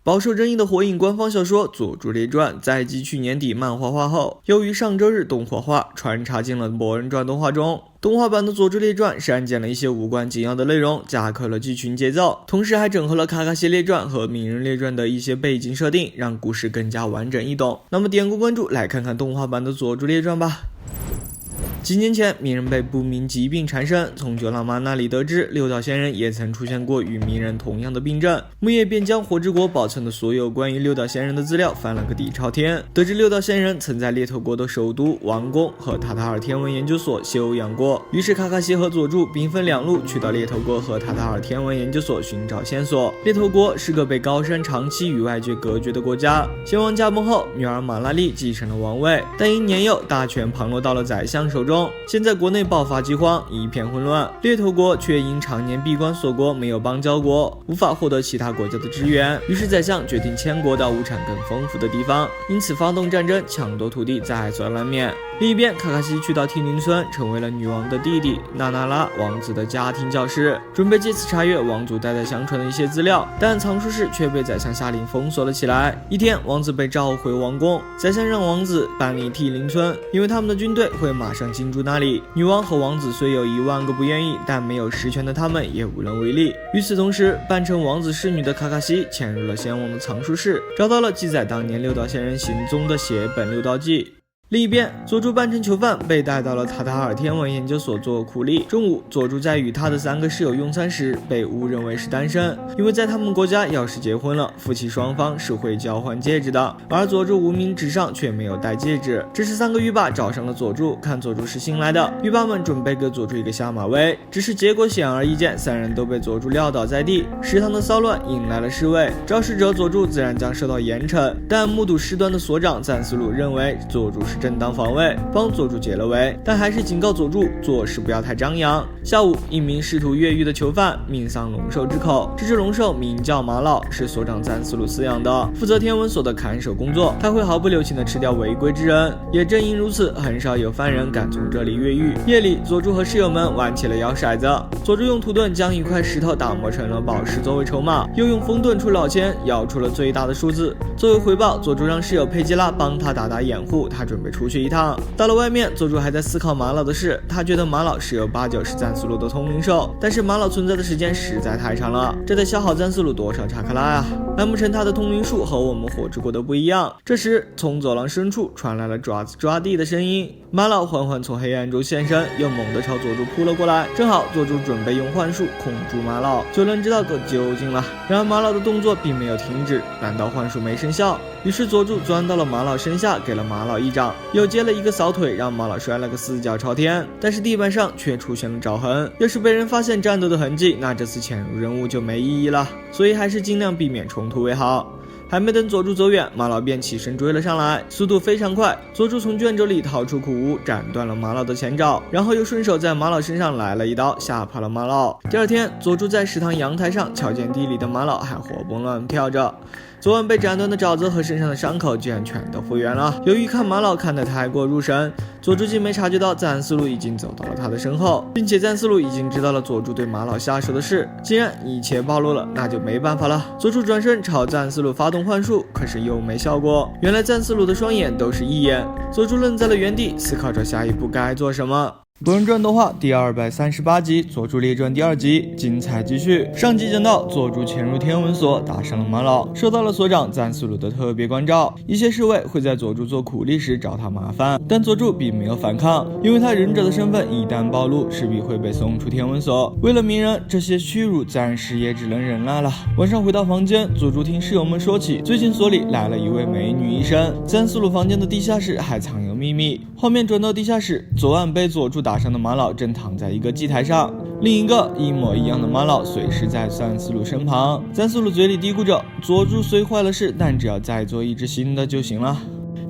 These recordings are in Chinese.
饱受争议的火影官方小说《佐助列传》在继去年底漫画化后，由于上周日动画化，穿插进了《博人传》动画中。动画版的《佐助列传》删减了一些无关紧要的内容，加快了剧情节奏，同时还整合了卡卡西列传和鸣人列传的一些背景设定，让故事更加完整易懂。那么点个关注，来看看动画版的《佐助列传》吧。几年前，鸣人被不明疾病缠身，从九郎妈那里得知六道仙人也曾出现过与鸣人同样的病症，木叶便将火之国保存的所有关于六道仙人的资料翻了个底朝天，得知六道仙人曾在猎头国的首都王宫和塔塔尔天文研究所休养过。于是卡卡西和佐助兵分两路，去到猎头国和塔塔尔天文研究所寻找线索。猎头国是个被高山长期与外界隔绝的国家，先王驾崩后，女儿马拉利继承了王位，但因年幼，大权旁落到了宰相手中。现在国内爆发饥荒，一片混乱，猎头国却因常年闭关锁国，没有邦交国，无法获得其他国家的支援。于是宰相决定迁国到物产更丰富的地方，因此发动战争，抢夺土地，在所难免。另一边，卡卡西去到天灵村，成为了女王的弟弟娜娜拉王子的家庭教师，准备借此查阅王族代代相传的一些资料，但藏书室却被宰相下令封锁了起来。一天，王子被召回王宫，宰相让王子搬离天灵村，因为他们的军队会马上进驻那里。女王和王子虽有10000个不愿意，但没有实权的他们也无能为力。与此同时，扮成王子侍女的卡卡西潜入了先王的藏书室，找到了记载当年六道仙人行踪的写本六道记。另一边，佐助扮成囚犯被带到了塔塔尔天文研究所做苦力。中午，佐助在与他的3个室友用餐时被误认为是单身，因为在他们国家要是结婚了，夫妻双方是会交换戒指的，而佐助无名指上却没有戴戒指。这时3个狱霸找上了佐助，看佐助是新来的，狱霸们准备给佐助一个下马威，只是结果显而易见，3人都被佐助撂倒在地。食堂的骚乱引来了侍卫，肇事者佐助自然将受到严惩，但目睹事端的所长赞思鲁认为佐助是正当防卫，帮佐助解了围，但还是警告佐助做事不要太张扬。下午，一名试图越狱的囚犯命丧龙兽之口，这只龙兽名叫马老，是所长赞思鲁饲养的，负责天文所的看守工作，他会毫不留情地吃掉违规之人。也正因如此，很少有犯人敢从这里越狱。夜里，佐助和室友们玩起了摇骰子，佐助用土盾将一块石头打磨成了宝石作为筹码，又用风盾出老千，摇出了最大的数字。作为回报，佐助让室友佩吉拉帮他打掩护，他准备出去一趟。到了外面，佐助还在思考马老的事，他觉得马老十有八九是赞思鲁的通灵兽，但是马老存在的时间实在太长了，这得消耗赞思鲁多少查克拉呀？难不成他的通灵术和我们火之国的不一样？这时，从走廊深处传来了爪子抓地的声音，马老缓缓从黑暗中现身，又猛地朝佐助扑了过来。正好佐助准备用幻术控住马老，就能知道个究竟了。然而马老的动作并没有停止，难道幻术没生效？于是佐助钻到了马老身下，给了马老一掌，又接了一个扫腿，让马老摔了个四脚朝天。但是地板上却出现了爪痕，要是被人发现战斗的痕迹，那这次潜入任务就没意义了，所以还是尽量避免冲突为好。还没等佐助走远，马老便起身追了上来，速度非常快。佐助从卷轴里掏出苦无，斩断了马老的前爪，然后又顺手在马老身上来了一刀，吓跑了马老。第二天，佐助在食堂阳台上瞧见地里的马老还活蹦乱跳着，昨晚被斩断的爪子和身上的伤口居然全都复原了。由于看马老看得太过入神，佐助竟没察觉到赞思鲁已经走到了他的身后，并且赞思鲁已经知道了佐助对马老下手的事。既然一切暴露了，那就没办法了。佐助转身朝赞思鲁发动幻术，可是又没效果。原来赞思鲁的双眼都是异眼。佐助愣在了原地，思考着下一步该做什么。博人传动画第238集《佐助列传》第2集，精彩继续。上集讲到，佐助潜入天文所，打伤了马老，受到了所长赞思鲁的特别关照。一些侍卫会在佐助做苦力时找他麻烦，但佐助并没有反抗，因为他忍者的身份一旦暴露，势必会被送出天文所。为了鸣人，这些屈辱暂时也只能忍耐了。晚上回到房间，佐助听室友们说起，最近所里来了一位美女医生，赞思鲁房间的地下室还藏有秘密。画面转到地下室，昨晚被佐助打伤的马老正躺在一个祭台上，另一个一模一样的马老随时在赞思鲁身旁。赞思鲁嘴里嘀咕着，佐助虽坏了事，但只要再做一只新的就行了。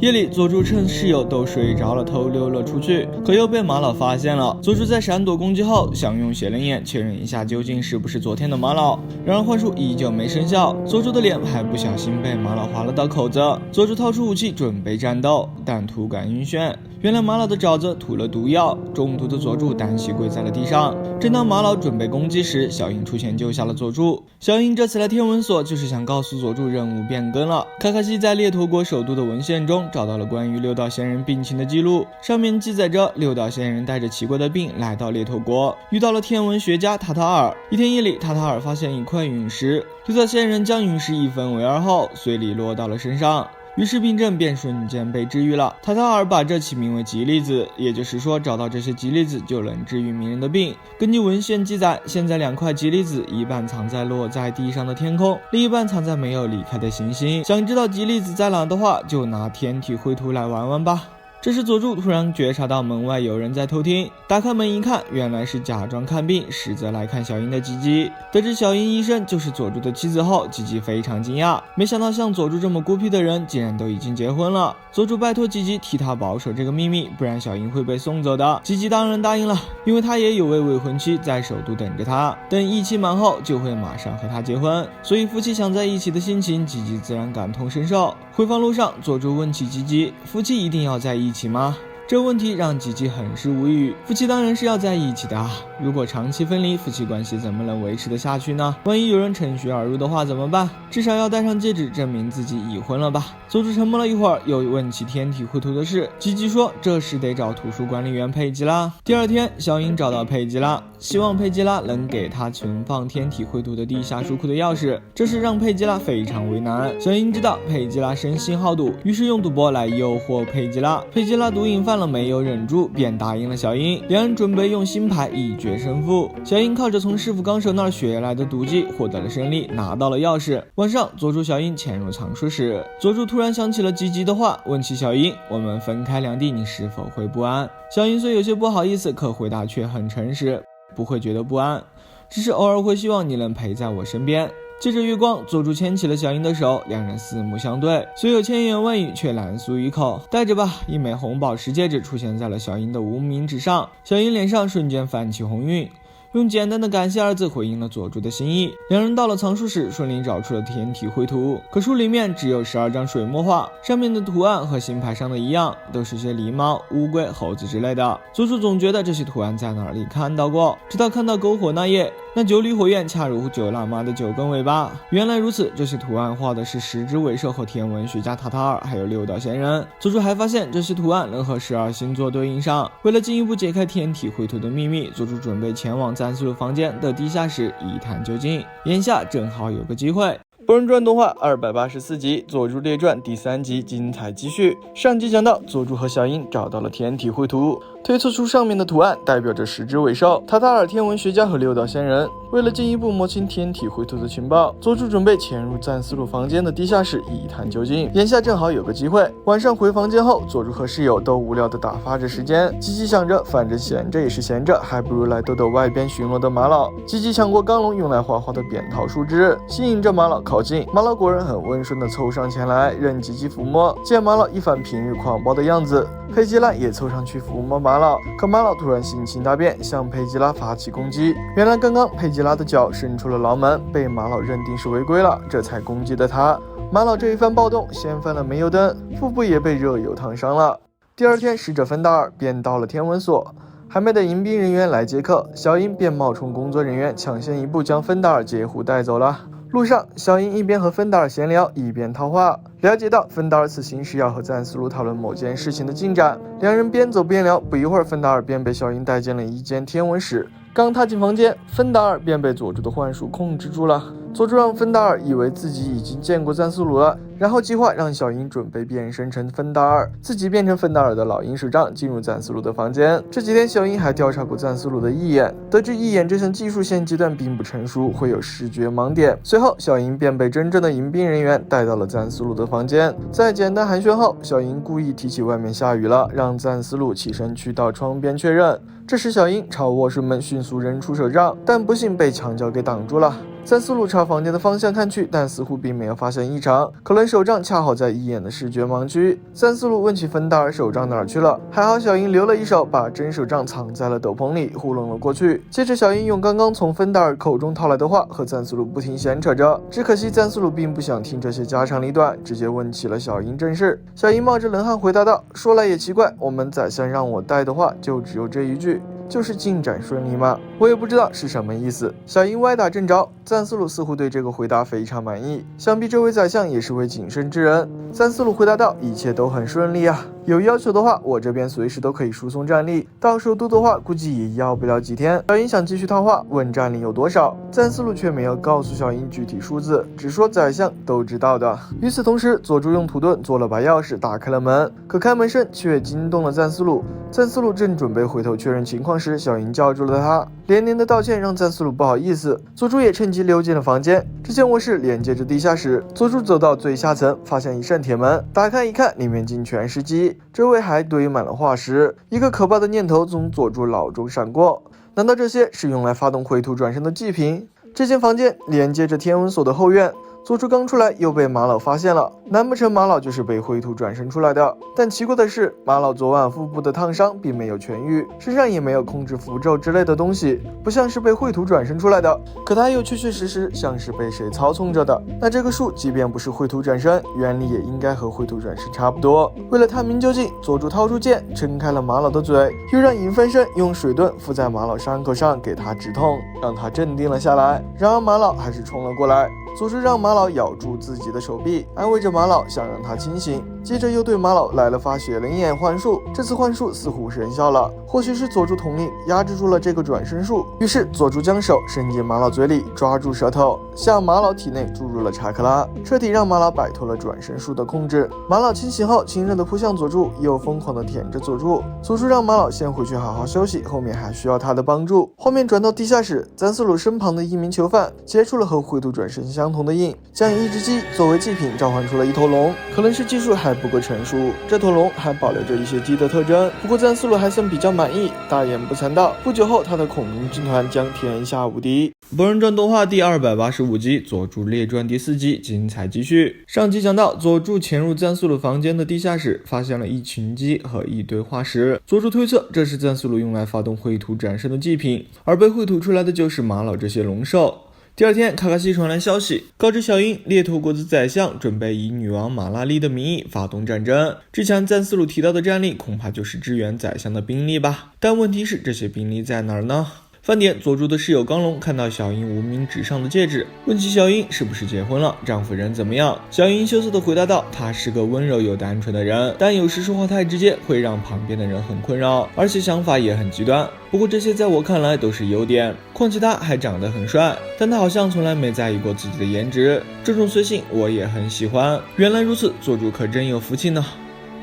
夜里，佐助趁室友都睡着了偷溜了出去，可又被马老发现了。佐助在闪躲攻击后，想用血灵眼确认一下究竟是不是昨天的马老，然而幻术依旧没生效，佐助的脸还不小心被马老划了道口子。佐助掏出武器准备战斗，但突感晕眩。原来马老的爪子涂了毒药，中毒的佐助单膝跪在了地上。正当马老准备攻击时，小樱出现救下了佐助。小樱这次来天文所就是想告诉佐助任务变更了。卡卡西在列陀国首都的文献中找到了关于六道仙人病情的记录，上面记载着六道仙人带着奇怪的病来到列陀国，遇到了天文学家塔塔尔。一天夜里，塔塔尔发现一块陨石，六道仙人将陨石一分为二后，随力落到了身上。于是病症便瞬间被治愈了。塔塔尔把这起名为吉粒子，也就是说找到这些吉粒子就能治愈名人的病。根据文献记载，现在2块吉粒子一半藏在落在地上的天空，另一半藏在没有离开的行星。想知道吉粒子在哪的话，就拿天体绘图来玩玩吧。这时佐助突然觉察到门外有人在偷听，打开门一看，原来是假装看病实则来看小樱的吉吉。得知小樱医生就是佐助的妻子后，吉吉非常惊讶，没想到像佐助这么孤僻的人竟然都已经结婚了。佐助拜托吉吉替他保守这个秘密，不然小樱会被送走的。吉吉当然答应了，因为他也有位未婚妻在首都等着他，等义期满后就会马上和他结婚，所以夫妻想在一起的心情吉吉自然感同身受。回房路上，佐助问起吉吉，夫妻一定要在一起吗？这问题让吉吉很是无语，夫妻当然是要在一起的啊，如果长期分离，夫妻关系怎么能维持得下去呢？万一有人趁虚而入的话怎么办？至少要戴上戒指证明自己已婚了吧。佐助沉默了一会儿，又问起天体绘图的事，吉吉说这时得找图书管理员佩吉拉。第二天，小樱找到佩吉拉，希望佩吉拉能给他存放天体绘图的地下书库的钥匙，这是让佩吉拉非常为难。小樱知道佩吉拉生性好赌，于是用赌博来诱惑佩吉拉。佩吉拉毒瘾犯了没有忍住，便答应了小樱，两人准备用新牌一决胜负。小樱靠着从师傅纲手那儿学来的毒计获得了胜利，拿到了钥匙。晚上，佐助小樱潜入藏书室，佐助突然想起了吉吉的话，问起小樱，我们分开两地，你是否会不安？小樱虽有些不好意思，可回答却很诚实，不会觉得不安，只是偶尔会希望你能陪在我身边。借着月光，佐助牵起了小樱的手，两人四目相对，虽有千言万语，却难诉于口。带着吧，一枚红宝石戒指出现在了小樱的无名指上，小樱脸上瞬间泛起红晕，用简单的感谢二字回应了佐助的心意。两人到了藏书室，顺利找出了天体绘图，可书里面只有12张水墨画，上面的图案和新牌上的一样，都是些狸猫、乌龟、猴子之类的。佐助总觉得这些图案在哪里看到过，直到看到篝火那页，那9缕火焰恰如九喇嘛的9根尾巴。原来如此，这些图案画的是10只尾兽和天文学家塔塔尔，还有6道仙人。佐助还发现这些图案能和12星座对应上。为了进一步解开天体绘图的秘密，佐助准备前往赞思路房间的地下室一探究竟。眼下正好有个机会。博人传动画284集《佐助列传》第3集精彩继续。上集讲到，佐助和小樱找到了天体绘图，推测出上面的图案代表着10只尾兽、塔塔尔天文学家和6道仙人。为了进一步摸清天体绘图的情报，佐助准备潜入赞思路房间的地下室一探究竟。眼下正好有个机会。晚上回房间后，佐助和室友都无聊的打发着时间。吉吉想着，反正闲着也是闲着，还不如来逗逗外边巡逻的马老。吉吉抢过钢龙用来画画的扁桃树枝，吸引着马老靠近。马老果然很温顺的凑上前来，任吉吉抚摸。见马老一反平日狂暴的样子，佩吉拉也凑上去抚摸马老。可马老突然性情大变，向佩吉拉发起攻击。原来刚刚佩吉拉的脚伸出了牢门，被马老认定是违规了，这才攻击的他。马老这一番暴动掀翻了煤油灯，腹部也被热油烫伤了。第二天，使者芬达尔便到了天文所，还没等迎宾人员来接客，小樱便冒充工作人员，抢先一步将芬达尔截胡带走了。路上，小樱一边和芬达尔闲聊，一边套话，了解到芬达尔此行是要和赞思路讨论某件事情的进展。两人边走边聊，不一会儿，芬达尔便被小樱带进了一间天文室。刚踏进房间，芬达尔便被佐助的幻术控制住了。佐助让芬达尔以为自己已经见过赞思路了，然后计划让小樱准备变身成芬达尔，自己变成芬达尔的老鹰手杖，进入赞思路的房间。这几天，小樱还调查过赞思路的义眼，得知义眼这项技术现阶段并不成熟，会有视觉盲点。随后，小樱便被真正的迎宾人员带到了赞思路的房间。在简单寒暄后，小樱故意提起外面下雨了，让赞思路起身去到窗边确认。这时，小樱朝卧室门迅速扔出手杖，但不幸被墙角给挡住了。三四路朝房间的方向看去，但似乎并没有发现异常，可能手杖恰好在一眼的视觉盲区。三四路问起芬达尔手杖哪儿去了，还好小樱留了一手，把真手杖藏在了斗篷里，糊弄了过去。接着小樱用刚刚从芬达尔口中套来的话和赞斯鲁不停闲扯着，只可惜赞斯鲁并不想听这些家长里短，直接问起了小樱正事。小樱冒着冷汗回答道：“说来也奇怪，我们宰相让我带的话就只有这一句。”就是进展顺利吗？我也不知道是什么意思。小樱歪打正着，赞斯鲁似乎对这个回答非常满意，想必这位宰相也是位谨慎之人。赞斯鲁回答道：“一切都很顺利啊，有要求的话，我这边随时都可以输送战力，到首都的话，估计也要不了几天。”小樱想继续套话，问战力有多少，赞斯鲁却没有告诉小樱具体数字，只说宰相都知道的。与此同时，佐助用土遁做了把钥匙，打开了门，可开门声却惊动了赞斯鲁。赞斯鲁正准备回头确认情况时，小樱叫住了他，连连的道歉让赞斯鲁不好意思。佐助也趁机溜进了房间，这间卧室连接着地下室。佐助走到最下层，发现一扇铁门，打开一看，里面竟全是鸡，周围还堆满了化石。一个可怕的念头从佐助脑中闪过，难道这些是用来发动绘图转身的祭品？这间房间连接着天文所的后院。佐助刚出来又被马老发现了，难不成马老就是被绘图转身出来的？但奇怪的是，马老昨晚腹部的烫伤并没有痊愈，身上也没有控制符咒之类的东西，不像是被绘图转身出来的。可他又确确实实像是被谁操纵着的。那这个树即便不是绘图转身，原理也应该和绘图转身差不多。为了探明究竟，佐助掏出剑撑开了马老的嘴，又让影分身用水遁敷在马老伤口上给他止痛，让他镇定了下来。然而马老还是冲了过来，佐助让马老咬住自己的手臂，安慰着马老，想让他清醒。接着又对马老来了发血灵眼幻术，这次幻术似乎生效了，或许是佐助统领压制住了这个转身术。于是佐助将手伸进马老嘴里，抓住舌头，向马老体内注入了查克拉，彻底让马老摆脱了转身术的控制。马老清醒后，亲热地扑向佐助，又疯狂地舔着佐助。佐助让马老先回去好好休息，后面还需要他的帮助。画面转到地下室，赞斯鲁身旁的一名囚犯接触了和绘图转身相同的印，将一只鸡作为祭品召唤出了一头龙，可能是技术还不够成熟，这头龙还保留着一些鸡的特征。不过赞斯鲁还算比较满意，大言不惭道：“不久后，他的恐龙军团将天下无敌。”《博人传》动画第285集《佐助列传》第4集精彩继续。上集讲到，佐助潜入赞斯鲁房间的地下室，发现了一群鸡和一堆化石。佐助推测这是赞斯鲁用来发动绘图转身的祭品，而被绘图出来的就是马老这些龙兽。第二天，卡卡西传来消息，告知小樱猎头国的宰相准备以女王马拉利的名义发动战争。之前赞斯鲁提到的战力恐怕就是支援宰相的兵力吧，但问题是这些兵力在哪儿呢？饭点，佐助的室友刚龙看到小樱无名指上的戒指，问起小樱是不是结婚了，丈夫人怎么样。小樱羞涩地回答道：“他是个温柔又单纯的人，但有时说话太直接，会让旁边的人很困扰，而且想法也很极端。不过这些在我看来都是优点，况且他还长得很帅，但他好像从来没在意过自己的颜值，这种随性我也很喜欢。”原来如此，佐助可真有福气呢。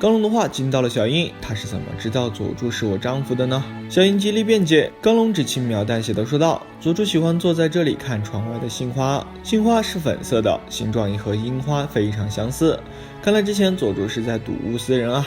刚龙的话惊到了小樱，他是怎么知道佐助是我丈夫的呢？小樱极力辩解，刚龙只轻描淡写的说道：“佐助喜欢坐在这里看窗外的杏花，杏花是粉色的，形状也和樱花非常相似。看来之前佐助是在睹物思人啊。”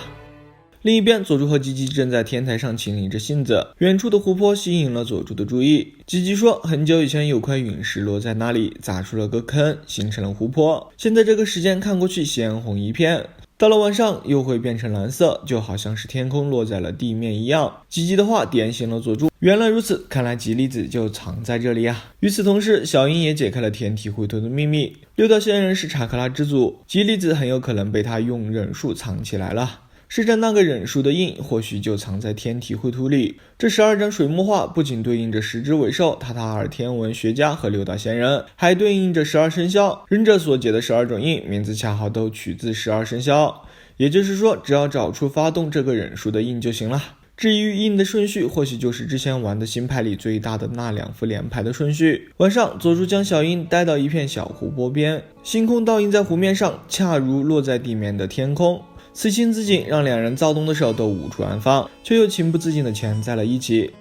另一边，佐助和吉吉正在天台上清理着杏子，远处的湖泊吸引了佐助的注意。吉吉说，很久以前有块陨石落在那里，砸出了个坑，形成了湖泊，现在这个时间看过去鲜红一片，到了晚上又会变成蓝色，就好像是天空落在了地面一样。吉吉的话点醒了佐助，原来如此，看来吉离子就藏在这里啊。与此同时，小樱也解开了天体绘图的秘密，六道仙人是查克拉之祖，吉离子很有可能被他用忍术藏起来了。施展那个忍术的印或许就藏在天体绘图里。这12张水墨画不仅对应着10只尾兽、塔塔尔天文学家和六道仙人，还对应着12生肖，忍者所解的12种印名字恰好都取自12生肖，也就是说只要找出发动这个忍术的印就行了。至于印的顺序，或许就是之前玩的新派里最大的那2副连排的顺序。晚上，佐助将小樱带到一片小湖泊边，星空倒映在湖面上，恰如落在地面的天空。此情此景让两人躁动的手都无处安放，却又情不自禁地牵在了一起。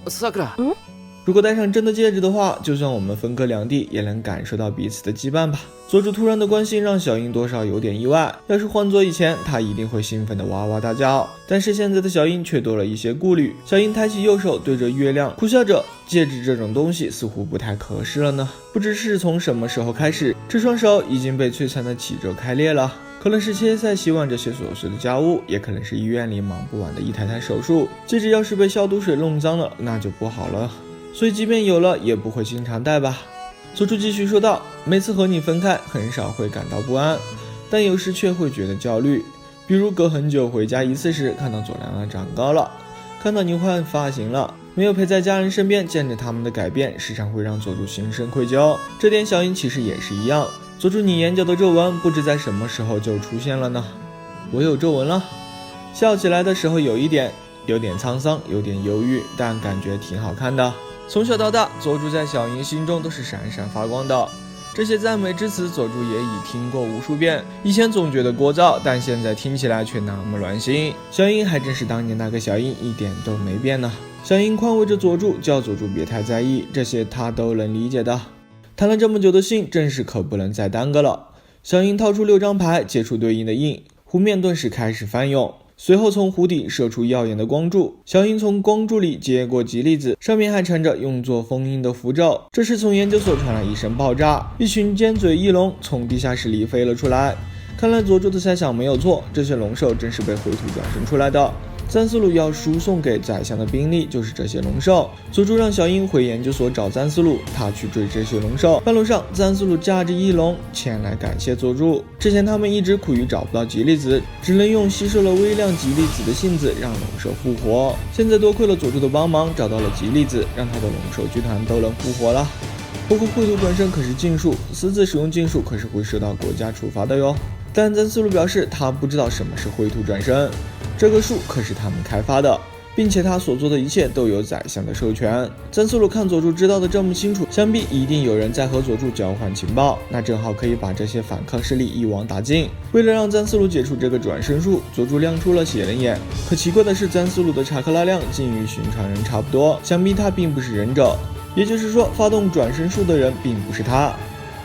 さくら、如果戴上真的戒指的话，就算我们分隔两地，也能感受到彼此的羁绊吧。佐助突然的关心让小樱多少有点意外，要是换做以前，他一定会兴奋的哇哇大叫。但是现在的小樱却多了一些顾虑。小樱抬起右手对着月亮苦笑着，戒指这种东西似乎不太合适了呢。不知是从什么时候开始，这双手已经被摧残的起皱开裂了。可能是切菜、洗碗这些琐碎的家务，也可能是医院里忙不完的一台台手术。戒指要是被消毒水弄脏了，那就不好了。所以即便有了，也不会经常戴吧。佐助继续说道，每次和你分开，很少会感到不安，但有时却会觉得焦虑。比如隔很久回家一次时，看到佐良亮长高了，看到你换发型了，没有陪在家人身边，见着他们的改变，时常会让佐助心生愧疚。这点小樱其实也是一样。佐助，你眼角的皱纹不知在什么时候就出现了呢？我有皱纹了。笑起来的时候有点沧桑，有点忧郁，但感觉挺好看的。从小到大，佐助在小樱心中都是闪闪发光的。这些赞美之词，佐助也已听过无数遍。以前总觉得聒噪，但现在听起来却那么暖心。小樱还真是当年那个小樱，一点都没变呢。小樱宽慰着佐助，叫佐助别太在意，这些他都能理解的。谈了这么久的信，正事可不能再耽搁了。小樱掏出6张牌，接出对应的印，湖面顿时开始翻涌。随后从湖底射出耀眼的光柱，小樱从光柱里接过吉利子，上面还缠着用作封印的符咒。这时从研究所传来一声爆炸，一群尖嘴翼龙从地下室里飞了出来。看来佐助的猜想没有错，这些龙兽真是被灰土转生出来的。赞思鲁要输送给宰相的兵力就是这些龙兽。佐助让小樱回研究所找赞思鲁，他去追这些龙兽。半路上，赞思鲁驾着翼龙前来感谢佐助。之前他们一直苦于找不到吉利子，只能用吸收了微量吉利子的性子让龙兽复活。现在多亏了佐助的帮忙，找到了吉利子，让他的龙兽军团都能复活了。不过绘图转身可是禁术，私自使用禁术可是会受到国家处罚的哟。但赞思鲁表示他不知道什么是绘图转身，这个术可是他们开发的，并且他所做的一切都有宰相的授权。赞思鲁看佐助知道的这么清楚，想必一定有人在和佐助交换情报，那正好可以把这些反抗势力一网打尽。为了让赞思鲁解除这个转身术，佐助亮出了血人眼。可奇怪的是，赞思鲁的查克拉量竟与寻常人差不多，想必他并不是忍者，也就是说发动转身术的人并不是他。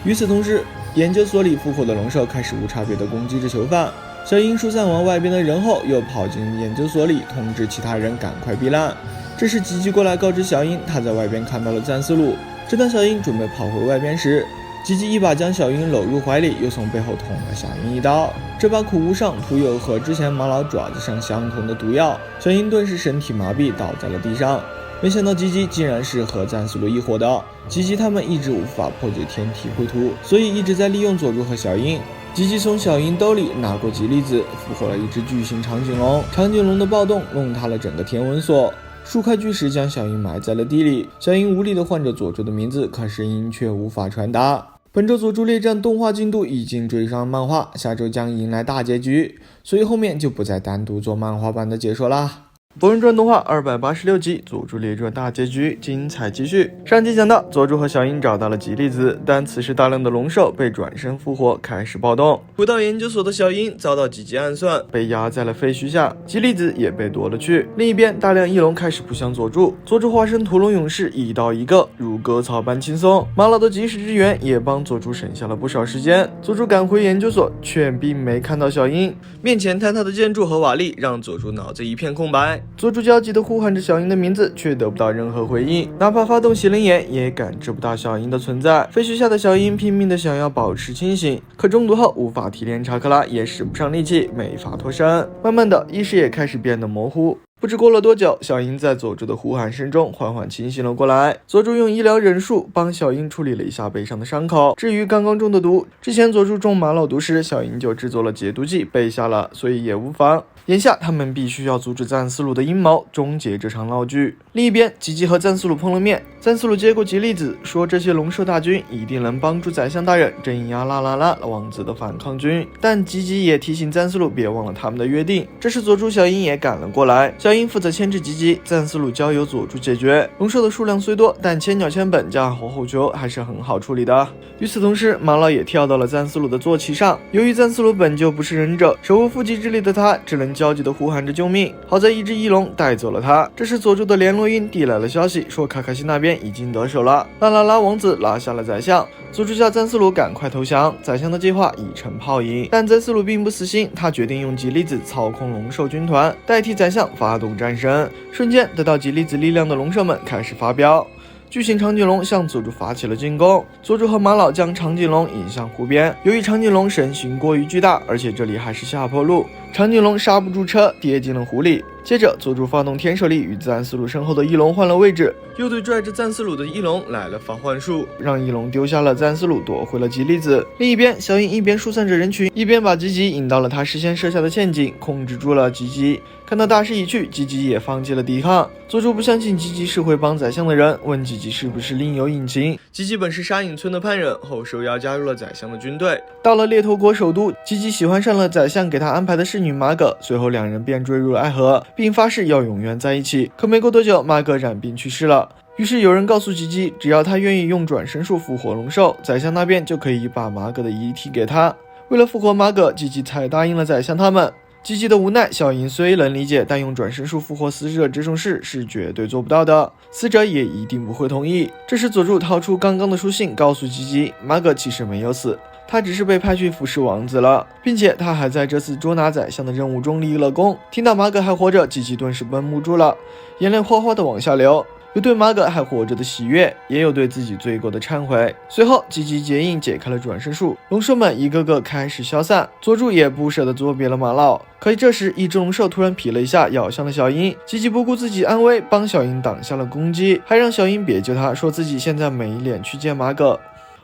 与此同时，研究所里复活的龙兽开始无差别地攻击着囚犯。小樱疏散完外边的人后，又跑进研究所里通知其他人赶快避难。这时吉吉过来告知小樱，他在外边看到了赞思鲁。正当小樱准备跑回外边时，吉吉一把将小樱搂入怀里，又从背后捅了小樱一刀。这把苦无上涂有和之前马老爪子上相同的毒药，小樱顿时身体麻痹倒在了地上。没想到吉吉竟然是和赞思鲁一伙的。吉吉他们一直无法破解天体绘图，所以一直在利用佐助和小樱。吉吉从小樱兜里拿过吉利子，复活了一只巨型长颈龙。长颈龙的暴动弄塌了整个天文所，树块巨石将小樱埋在了地里。小樱无力地唤着佐助的名字，可声音却无法传达。本周佐助列传动画进度已经追上漫画，下周将迎来大结局，所以后面就不再单独做漫画版的解说啦。博人传动画286集，佐助列传大结局，精彩继续。上集讲到，佐助和小樱找到了吉利子，但此时大量的龙兽被转身复活，开始暴动。回到研究所的小樱遭到吉吉暗算，被压在了废墟下，吉利子也被夺了去。另一边，大量翼龙开始扑向佐助，佐助化身屠龙勇士，一刀一个，如割草般轻松。马老的及时支援也帮佐助省下了不少时间。佐助赶回研究所，却并没看到小樱，面前坍塌的建筑和瓦砾让佐助脑子一片空白。佐助焦急地呼喊着小樱的名字，却得不到任何回应，哪怕发动洗人眼也感知不到小樱的存在。废墟下的小樱拼命地想要保持清醒，可中毒后无法提炼查克拉，也使不上力气，没法脱身。慢慢的，意识也开始变得模糊。不知过了多久，小樱在佐助的呼喊声中缓缓清醒了过来。佐助用医疗忍术帮小樱处理了一下背上的伤口。至于刚刚中的毒，之前佐助中玛瑙毒时，小樱就制作了解毒剂备下了，所以也无妨。眼下他们必须要阻止赞思鲁的阴谋，终结这场闹剧。另一边，吉吉和赞思鲁碰了面，赞思鲁接过吉利子，说这些龙兽大军一定能帮助宰相大人镇压啦啦啦王子的反抗军，但吉吉也提醒赞思鲁别忘了他们的约定。这时佐助小樱也赶了过来，小樱英负责牵制吉吉，赞思鲁交由佐助解决。龙兽的数量虽多，但千鸟千本加火候球还是很好处理的。与此同时，马老也跳到了赞思鲁的坐骑上。由于赞思鲁本就不是忍者，手无缚鸡之力的他只能焦急地呼喊着救命。好在一只翼龙带走了他。这时佐助的联络鹰递来了消息，说卡卡西那边已经得手了，拉拉拉王子拿下了宰相。佐助叫赞思鲁赶快投降，宰相的计划已成泡影。但赞思鲁并不死心，他决定用吉粒子操控龙兽军团，代替宰相发动战争。瞬间得到吉粒子力量的龙兽们开始发飙。巨型长颈龙向佐助发起了进攻，佐助和马老将长颈龙引向湖边。由于长颈龙身形过于巨大，而且这里还是下坡路，长颈龙刹不住车，跌进了湖里。接着，佐助发动天射力与赞思鲁身后的翼龙换了位置，又对拽着赞思鲁的翼龙来了发幻术，让翼龙丢下了赞思鲁，夺回了吉粒子。另一边，小樱一边疏散着人群，一边把吉吉引到了他事先设下的陷阱，控制住了吉吉。看到大势已去，吉吉也放弃了抵抗。佐助不相信吉吉是会帮宰相的人，问吉吉是不是另有隐情。吉吉本是沙隐村的叛人，后受邀加入了宰相的军队。到了猎头国首都，吉吉喜欢上了宰相给他安排的侍女马葛，随后两人便坠入了爱河，并发誓要永远在一起。可没过多久，马葛染病去世了。于是有人告诉吉吉，只要他愿意用转生术复活龙兽，宰相那边就可以把马葛的遗体给他。为了复活马葛，吉吉才答应了宰相他们。吉吉的无奈，小樱虽能理解，但用转生术复活死者这种事是绝对做不到的，死者也一定不会同意。这时佐助掏出刚刚的书信，告诉吉吉，马葛其实没有死，他只是被派去服侍王子了，并且他还在这次捉拿宰相的任务中立了功。听到马葛还活着，吉吉顿时绷不住了，眼泪哗哗的往下流。有对马葛还活着的喜悦，也有对自己罪过的忏悔。随后吉吉结印解开了转生术，龙兽们一个个开始消散，佐助也不舍得作别了马老。可这时一只龙兽突然劈了一下，咬向了小樱。吉吉不顾自己安危，帮小樱挡下了攻击，还让小樱别救他，说自己现在没脸去见马葛。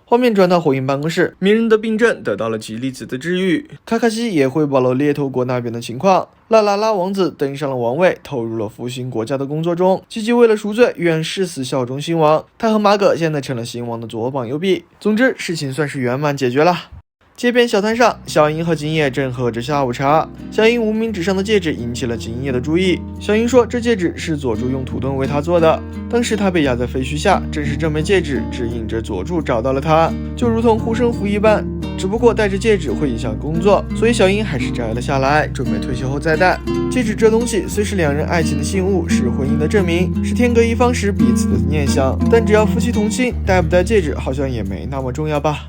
画面转到火影办公室，鸣人的病症得到了吉粒子的治愈，卡卡西也汇报了猎头国那边的情况。拉拉拉王子登上了王位，投入了复兴国家的工作中。吉吉为了赎罪，愿誓死效忠新王。他和马葛现在成了新王的左膀右臂。总之，事情算是圆满解决了。街边小摊上，小樱和景野正喝着下午茶。小樱无名指上的戒指引起了景野的注意。小樱说，这戒指是佐助用土遁为他做的，当时他被压在废墟下，正是这枚戒指指引着佐助找到了他，就如同护身符一般。只不过戴着戒指会影响工作，所以小樱还是摘了下来，准备退休后再戴。戒指这东西虽是两人爱情的信物，是婚姻的证明，是天各一方时彼此的念想，但只要夫妻同心，戴不戴戒指好像也没那么重要吧。